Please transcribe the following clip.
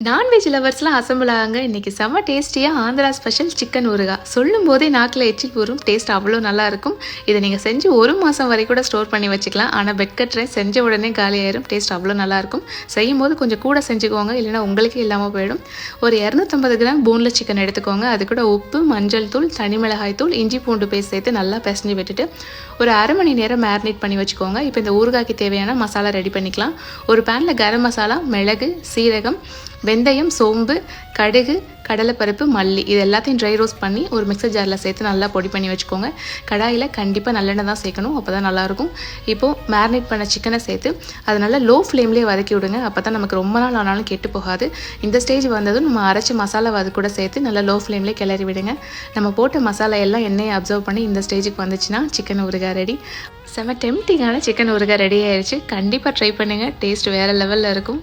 Non veg லவர்ஸ்லாம் assemble ஆகுங்க. இன்றைக்கி செம்ம டேஸ்டியாக ஆந்திரா ஸ்பெஷல் சிக்கன் ஊறுகாய். சொல்லும் போதே நாக்கில் எச்சில் ஊறும். டேஸ்ட் அவ்வளோ நல்லாயிருக்கும். இதை நீங்கள் செஞ்சு 1 மாதம் வரை கூட ஸ்டோர் பண்ணி வச்சுக்கலாம். ஆனால் பெட் கட்டுறேன் செஞ்ச உடனே காலியாயிரும். டேஸ்ட் அவ்வளோ நல்லாயிருக்கும். செய்யும் போது கொஞ்சம் கூட செஞ்சுக்கோங்க, இல்லைனா உங்களுக்கே இல்லாமல் போயிடும். ஒரு 250 கிராம் போன்லெஸ் சிக்கன் எடுத்துக்கோங்க. அது கூட உப்பு, மஞ்சள் தூள், தனி மிளகாய் தூள், இஞ்சி பூண்டு பேஸ்ட் சேர்த்து நல்லா பிசைஞ்சு விட்டுட்டு ஒரு அரை மணி நேரம் மேரினேட் பண்ணி வச்சுக்கோங்க. இப்போ இந்த ஊறுகாய்க்கு தேவையான மசாலா ரெடி பண்ணிக்கலாம். ஒரு பேனில் கரம் மசாலா, மிளகு, சீரகம், வெந்தயம், சோம்பு, கடுகு, கடலைப்பருப்பு, மல்லி இது எல்லாத்தையும் ட்ரை ரோஸ்ட் பண்ணி ஒரு மிக்சர் ஜாரில் சேர்த்து நல்லா பொடி பண்ணி வச்சுக்கோங்க. கடாயில் கண்டிப்பாக நல்லெண்ணெய் தான் சேர்க்கணும், அப்போ தான் நல்லாயிருக்கும். இப்போது மேரினேட் பண்ண சிக்கனை சேர்த்து அதை நல்லா லோ ஃப்ளேம்லேயே வதக்கி விடுங்க. அப்போ தான் நமக்கு ரொம்ப நாள் ஆனாலும் கெட்டு போகாது. இந்த ஸ்டேஜ் வந்ததும் நம்ம அரைச்ச மசாலா அது கூட சேர்த்து நல்லா லோ ஃப்ளேம்லேயே கிளறி விடுங்க. நம்ம போட்ட மசாலா எல்லாம் எண்ணெயை அப்சர்வ் பண்ணி இந்த ஸ்டேஜுக்கு வந்துச்சுன்னா சிக்கன் ஊறுகாய் ரெடி. செம்ம டெம்டிங்கான சிக்கன் ஊறுகாய் ரெடி ஆயிடுச்சு. கண்டிப்பாக ட்ரை பண்ணுங்கள். டேஸ்ட் வேறு லெவலில் இருக்கும்.